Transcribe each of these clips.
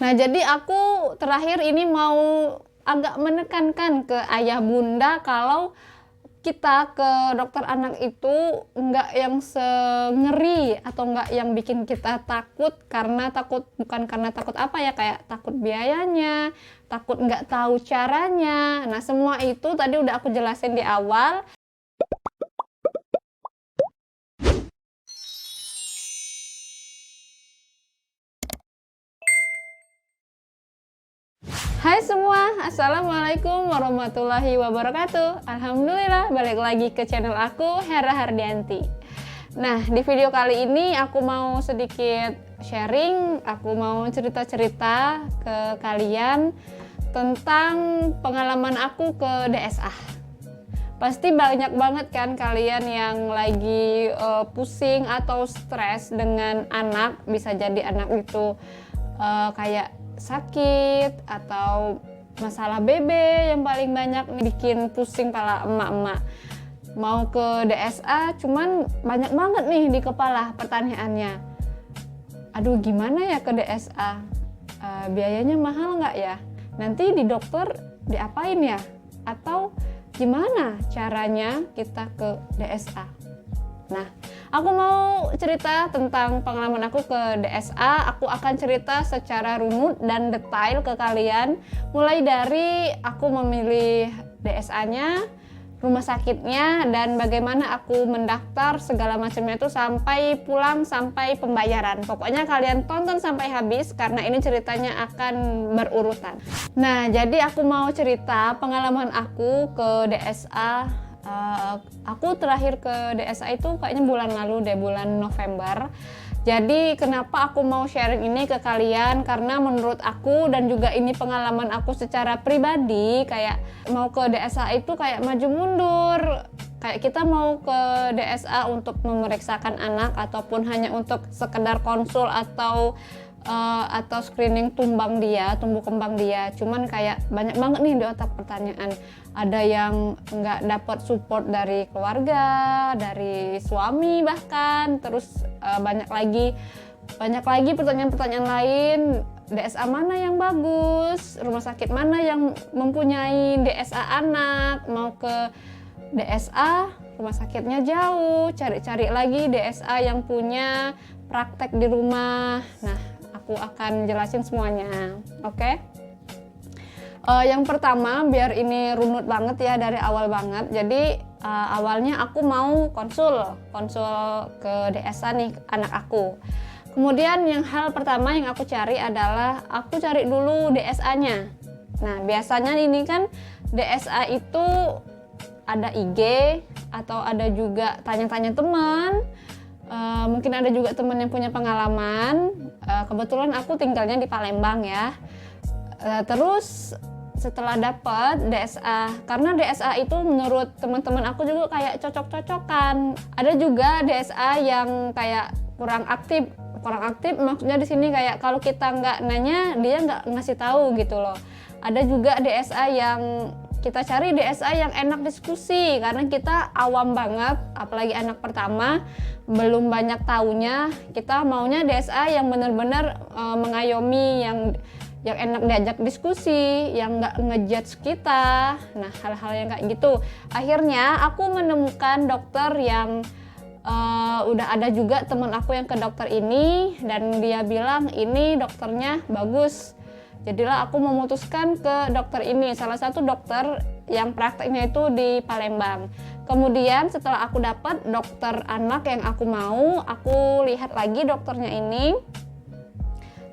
Nah, jadi aku terakhir ini mau agak menekankan ke ayah bunda kalau kita ke dokter anak itu nggak yang ngeri atau nggak yang bikin kita takut, karena takut bukan karena takut apa ya, kayak takut biayanya, takut nggak tahu caranya. Nah, semua itu tadi udah aku jelasin di awal. Hai semua, assalamualaikum warahmatullahi wabarakatuh. Alhamdulillah, balik lagi ke channel aku, Hera Hardianti. Nah, di video kali ini aku mau sedikit sharing, aku mau cerita-cerita ke kalian tentang pengalaman aku ke DSA. Pasti banyak banget kan kalian yang lagi pusing atau stres dengan anak, bisa jadi anak itu kayak sakit atau masalah BB yang paling banyak bikin pusing kepala emak-emak. Mau ke DSA cuman banyak banget nih di kepala pertanyaannya. Aduh, gimana ya ke DSA? Biayanya mahal nggak ya? Nanti di dokter diapain ya? Atau gimana caranya kita ke DSA? Nah, aku mau cerita tentang pengalaman aku ke DSA. Aku akan cerita secara runut dan detail ke kalian. Mulai dari aku memilih DSA-nya, rumah sakitnya, dan bagaimana aku mendaftar segala macamnya itu sampai pulang, sampai pembayaran. Pokoknya kalian tonton sampai habis karena ini ceritanya akan berurutan. Nah, jadi aku mau cerita pengalaman aku ke DSA. Aku terakhir ke DSA itu kayaknya bulan lalu deh, bulan November. Jadi kenapa aku mau sharing ini ke kalian, karena menurut aku dan juga ini pengalaman aku secara pribadi, kayak mau ke DSA itu kayak maju mundur. Kayak kita mau ke DSA untuk memeriksakan anak ataupun hanya untuk sekedar konsul atau screening tumbuh kembang dia. Cuman kayak banyak banget nih di otak pertanyaan. Ada yang nggak dapat support dari keluarga, dari suami bahkan. Terus banyak lagi pertanyaan-pertanyaan lain. DSA mana yang bagus? Rumah sakit mana yang mempunyai DSA anak? Mau ke DSA, rumah sakitnya jauh. Cari-cari lagi DSA yang punya praktek di rumah. Nah, aku akan jelasin semuanya, oke? Yang pertama, biar ini runut banget ya dari awal banget. Jadi awalnya aku mau konsul ke DSA nih anak aku. Kemudian yang hal pertama yang aku cari adalah aku cari dulu DSA-nya. Nah, biasanya ini kan DSA itu ada IG atau ada juga tanya-tanya teman. Mungkin ada juga teman yang punya pengalaman. Kebetulan aku tinggalnya di Palembang ya. Terus setelah dapat DSA, karena DSA itu menurut teman-teman aku juga kayak cocok-cocokan. Ada juga DSA yang kayak kurang aktif maksudnya di sini kayak kalau kita nggak nanya dia nggak ngasih tahu gitu loh. Ada juga DSA yang kita cari DSA yang enak diskusi, karena kita awam banget, apalagi anak pertama, belum banyak taunya. Kita maunya DSA yang benar-benar mengayomi, yang enak diajak diskusi, yang nggak ngejudge kita. Nah, hal-hal yang kayak gitu. Akhirnya aku menemukan dokter yang udah ada juga teman aku yang ke dokter ini, dan dia bilang ini dokternya bagus. Jadilah aku memutuskan ke dokter ini, salah satu dokter yang prakteknya itu di Palembang. Kemudian setelah aku dapat dokter anak yang aku mau, aku lihat lagi dokternya ini,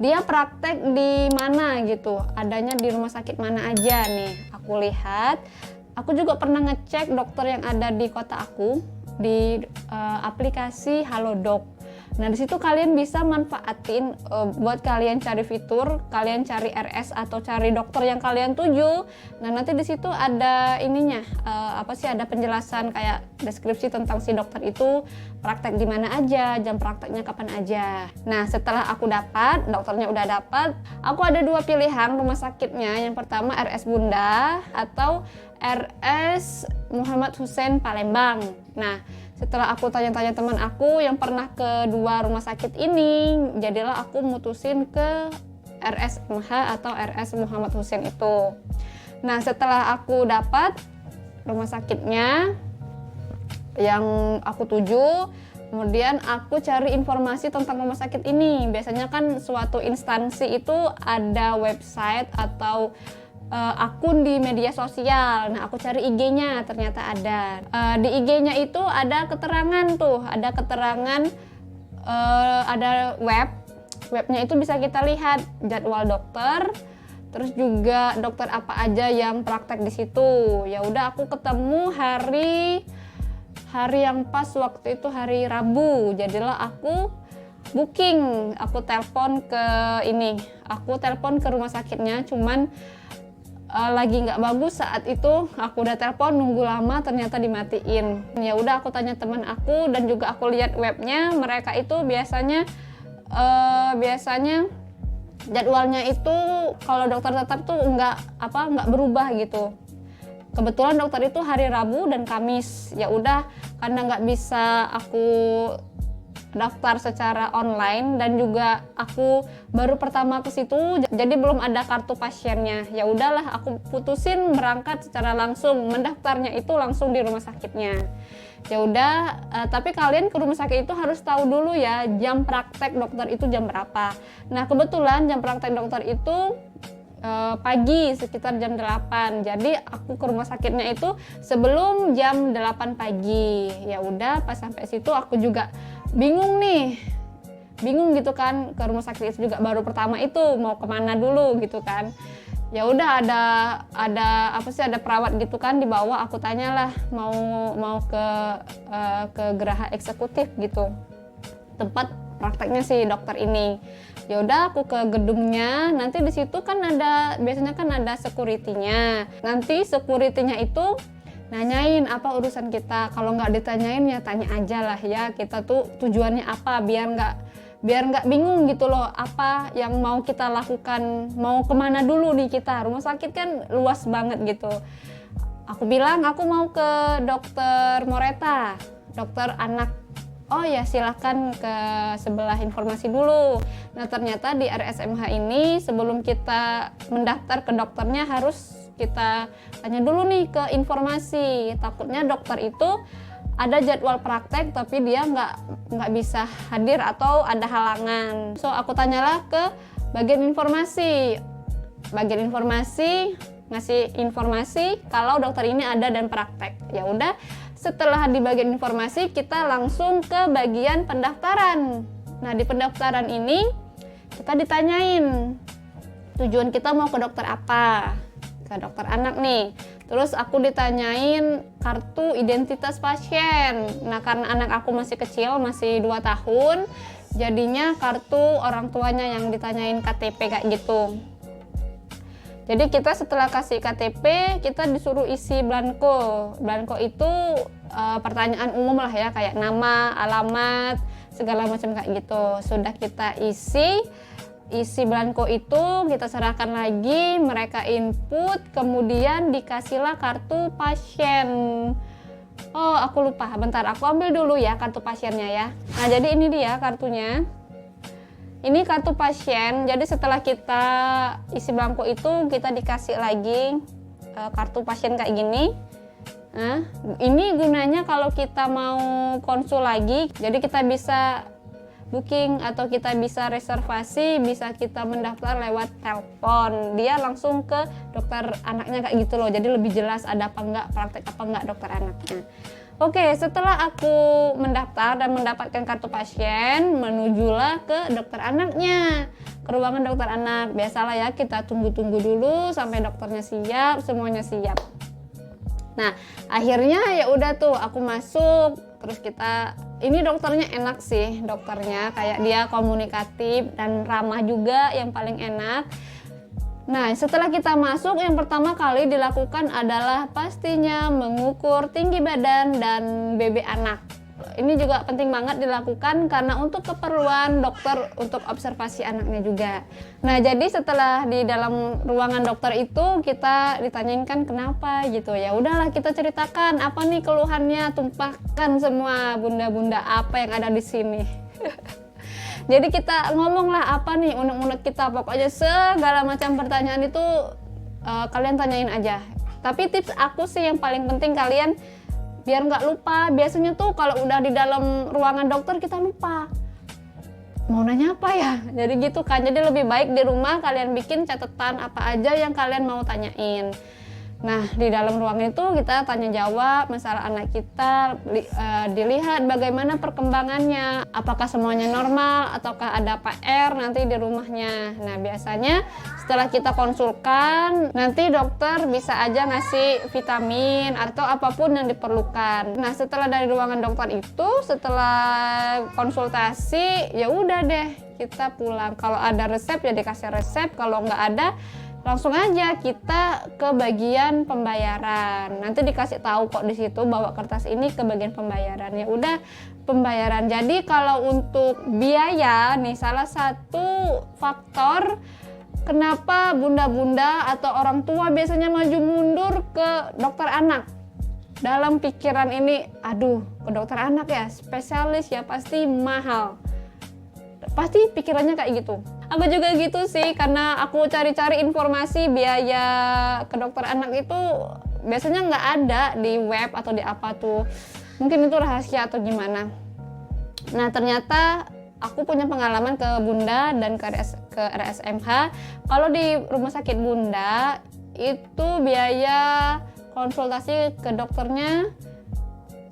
dia praktek di mana gitu, adanya di rumah sakit mana aja nih. Aku lihat, aku juga pernah ngecek dokter yang ada di kota aku di aplikasi Halodoc. Nah, di situ kalian bisa manfaatin buat kalian cari fitur, kalian cari RS atau cari dokter yang kalian tuju. Nah, nanti di situ ada ininya, ada penjelasan kayak deskripsi tentang si dokter itu praktek di mana aja, jam prakteknya kapan aja. Nah, setelah aku dapat, dokternya udah dapat, aku ada dua pilihan rumah sakitnya. Yang pertama RS Bunda atau RS Muhammad Hussein Palembang. Nah, setelah aku tanya-tanya teman aku yang pernah ke dua rumah sakit ini, jadilah aku mutusin ke RSMH atau RS Muhammad Hussein itu. Nah, setelah aku dapat rumah sakitnya yang aku tuju, kemudian aku cari informasi tentang rumah sakit ini. Biasanya kan suatu instansi itu ada website atau akun di media sosial. Nah, aku cari IG-nya, ternyata ada. Di IG-nya itu ada keterangan tuh, ada keterangan, ada webnya itu bisa kita lihat jadwal dokter, terus juga dokter apa aja yang praktek di situ. Ya udah, aku ketemu hari yang pas waktu itu hari Rabu. Jadilah aku booking, aku telepon ke rumah sakitnya, cuman lagi nggak bagus saat itu. Aku udah telepon, nunggu lama, ternyata dimatiin. Ya udah, aku tanya teman aku dan juga aku lihat webnya, mereka itu biasanya jadwalnya itu kalau dokter tetap tuh nggak berubah gitu. Kebetulan dokter itu hari Rabu dan Kamis. Ya udah, karena nggak bisa aku daftar secara online dan juga aku baru pertama ke situ, jadi belum ada kartu pasiennya. Ya udahlah, aku putusin berangkat secara langsung, mendaftarnya itu langsung di rumah sakitnya. Ya udah, tapi kalian ke rumah sakit itu harus tahu dulu ya jam praktek dokter itu jam berapa. Nah, kebetulan jam praktek dokter itu pagi sekitar jam 8. Jadi aku ke rumah sakitnya itu sebelum jam 8 pagi. Ya udah, pas sampai situ aku juga bingung gitu kan, ke rumah sakit itu juga baru pertama itu, mau kemana dulu gitu kan. Ya udah, ada perawat gitu kan di bawah. Aku tanyalah mau ke geraha eksekutif gitu, tempat prakteknya si dokter ini. Ya udah, aku ke gedungnya. Nanti di situ kan biasanya kan ada security-nya. Nanti security-nya itu nanyain apa urusan kita. Kalau nggak ditanyain ya tanya aja lah ya, kita tuh tujuannya apa, biar nggak bingung gitu loh, apa yang mau kita lakukan, mau kemana dulu nih kita. Rumah sakit kan luas banget gitu. Aku bilang aku mau ke dokter Moreta, dokter anak. Oh ya, silahkan ke sebelah informasi dulu. Nah, ternyata di RSMH ini sebelum kita mendaftar ke dokternya harus kita tanya dulu nih ke informasi. Takutnya dokter itu ada jadwal praktek tapi dia nggak bisa hadir atau ada halangan. So, aku tanyalah ke bagian informasi. Bagian informasi ngasih informasi kalau dokter ini ada dan praktek. Ya udah, setelah di bagian informasi kita langsung ke bagian pendaftaran. Nah, di pendaftaran ini kita ditanyain tujuan kita mau ke dokter apa, ke dokter anak nih. Terus aku ditanyain kartu identitas pasien. Nah, karena anak aku masih kecil, masih 2 tahun, jadinya kartu orang tuanya yang ditanyain KTP kayak gitu. Jadi kita setelah kasih KTP, kita disuruh isi blanko. Blanko itu pertanyaan umum lah ya, kayak nama, alamat, segala macam kayak gitu. Sudah kita isi blanko itu, kita serahkan lagi, mereka input, kemudian dikasihlah kartu pasien. Oh, aku lupa, bentar, aku ambil dulu ya kartu pasiennya ya. Nah, jadi ini dia kartunya. Ini kartu pasien. Jadi setelah kita isi blanko itu, kita dikasih lagi kartu pasien kayak gini. Nah, ini gunanya kalau kita mau konsul lagi, jadi kita bisa booking atau kita bisa reservasi, bisa kita mendaftar lewat telepon. Dia langsung ke dokter anaknya kayak gitu loh. Jadi lebih jelas ada apa enggak, praktek apa enggak dokter anaknya. Oke, setelah aku mendaftar dan mendapatkan kartu pasien, menujulah ke dokter anaknya, ke ruangan dokter anak. Biasalah ya, kita tunggu-tunggu dulu sampai dokternya siap, semuanya siap. Nah, akhirnya ya udah tuh aku masuk, terus ini dokternya enak sih, dokternya kayak dia komunikatif dan ramah juga, yang paling enak. Nah, setelah kita masuk, yang pertama kali dilakukan adalah pastinya mengukur tinggi badan dan BB anak. Ini juga penting banget dilakukan karena untuk keperluan dokter untuk observasi anaknya juga. Nah, jadi setelah di dalam ruangan dokter itu kita ditanyain kan kenapa gitu. Ya udahlah, kita ceritakan apa nih keluhannya, tumpahkan semua bunda-bunda apa yang ada di sini. Jadi kita ngomong lah apa nih unek-unek kita, pokoknya segala macam pertanyaan itu kalian tanyain aja. Tapi tips aku sih yang paling penting kalian biar nggak lupa. Biasanya tuh kalau udah di dalam ruangan dokter kita lupa mau nanya apa ya, jadi gitu kan. Jadi lebih baik di rumah kalian bikin catatan apa aja yang kalian mau tanyain. Nah, di dalam ruangan itu kita tanya jawab masalah anak kita, dilihat bagaimana perkembangannya, apakah semuanya normal ataukah ada PR nanti di rumahnya. Nah, biasanya setelah kita konsulkan, nanti dokter bisa aja ngasih vitamin atau apapun yang diperlukan. Nah, setelah dari ruangan dokter itu, setelah konsultasi, ya udah deh kita pulang. Kalau ada resep ya dikasih resep, kalau nggak ada langsung aja kita ke bagian pembayaran. Nanti dikasih tahu kok di situ bawa kertas ini ke bagian pembayaran. Ya udah pembayaran. Jadi kalau untuk biaya nih, salah satu faktor kenapa bunda-bunda atau orang tua biasanya maju mundur ke dokter anak. Dalam pikiran ini, aduh ke dokter anak ya, spesialis ya pasti mahal. Pasti pikirannya kayak gitu. Aku juga gitu sih, karena aku cari-cari informasi biaya ke dokter anak itu biasanya nggak ada di web atau di apa tuh. Mungkin itu rahasia atau gimana. Nah, ternyata aku punya pengalaman ke Bunda dan ke RSMH. Kalau di rumah sakit Bunda itu biaya konsultasi ke dokternya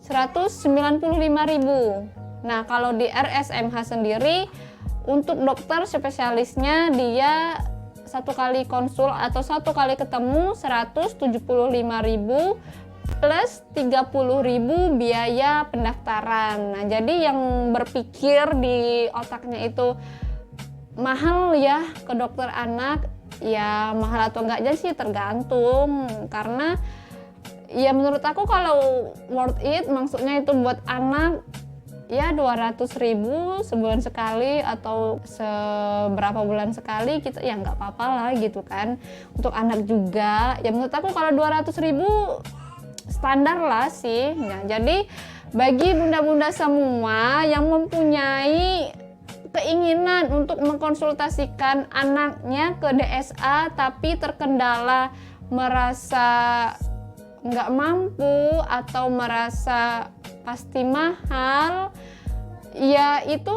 195.000. Nah, kalau di RSMH sendiri untuk dokter spesialisnya dia satu kali konsul atau satu kali ketemu 175.000 plus 30.000 biaya pendaftaran. Nah, jadi yang berpikir di otaknya itu mahal ya ke dokter anak, ya mahal atau enggaknya sih tergantung. Karena ya menurut aku kalau worth it, maksudnya itu buat anak ya 200.000 sebulan sekali atau seberapa bulan sekali kita ya nggak apa-apa lah gitu kan. Untuk anak juga ya menurut aku kalau 200.000 standar lah sih. Nah, jadi bagi bunda-bunda semua yang mempunyai keinginan untuk mengkonsultasikan anaknya ke DSA tapi terkendala merasa nggak mampu atau merasa pasti mahal, ya itu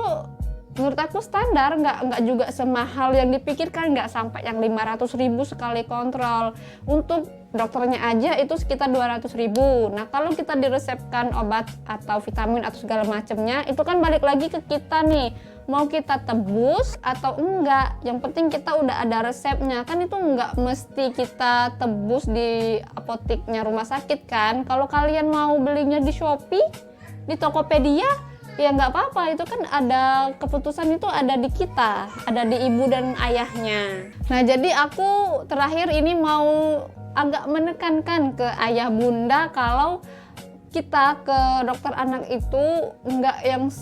menurut aku standar, nggak juga semahal yang dipikirkan, nggak sampai yang 500.000 sekali kontrol. Untuk dokternya aja itu sekitar 200.000. Nah, kalau kita diresepkan obat atau vitamin atau segala macamnya, itu kan balik lagi ke kita nih, mau kita tebus atau enggak. Yang penting kita udah ada resepnya, kan itu nggak mesti kita tebus di apoteknya rumah sakit kan. Kalau kalian mau belinya di Shopee, di Tokopedia, ya nggak apa-apa, itu kan ada keputusan, itu ada di kita, ada di ibu dan ayahnya. Nah, jadi aku terakhir ini mau agak menekankan ke ayah bunda kalau kita ke dokter anak itu nggak yang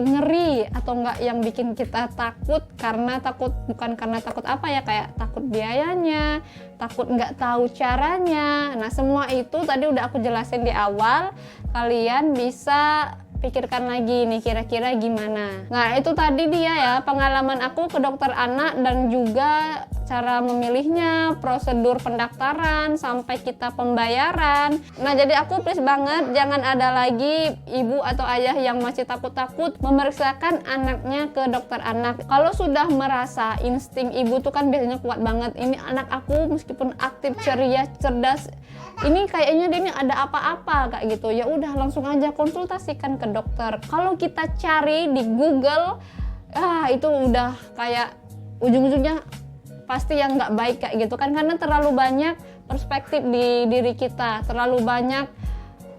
ngeri atau nggak yang bikin kita takut, karena takut bukan karena takut apa ya, kayak takut biayanya, takut nggak tahu caranya. Nah, semua itu tadi udah aku jelasin di awal, kalian bisa pikirkan lagi nih kira-kira gimana. Nah, itu tadi dia ya pengalaman aku ke dokter anak dan juga cara memilihnya, prosedur pendaftaran sampai kita pembayaran. Nah, jadi aku please banget jangan ada lagi ibu atau ayah yang masih takut-takut memeriksakan anaknya ke dokter anak. Kalau sudah merasa insting ibu tuh kan biasanya kuat banget, ini anak aku meskipun aktif, ceria, cerdas, ini kayaknya dia ini ada apa-apa kayak gitu, ya udah langsung aja konsultasikan ke dokter. Kalau kita cari di Google, itu udah kayak ujung-ujungnya pasti yang nggak baik kayak gitu kan, karena terlalu banyak perspektif di diri kita, terlalu banyak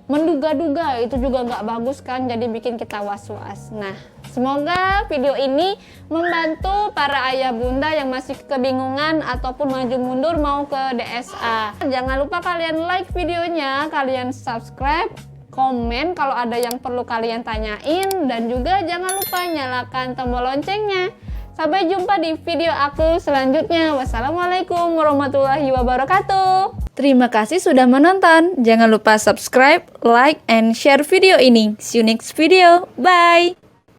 menduga-duga, itu juga nggak bagus kan, jadi bikin kita was-was. Nah, semoga video ini membantu para ayah bunda yang masih kebingungan ataupun maju mundur mau ke DSA. Jangan lupa kalian like videonya, kalian subscribe, komen kalau ada yang perlu kalian tanyain, dan juga jangan lupa nyalakan tombol loncengnya. Sampai jumpa di video aku selanjutnya. Wassalamualaikum warahmatullahi wabarakatuh. Terima kasih sudah menonton. Jangan lupa subscribe, like, and share video ini. See you next video. Bye!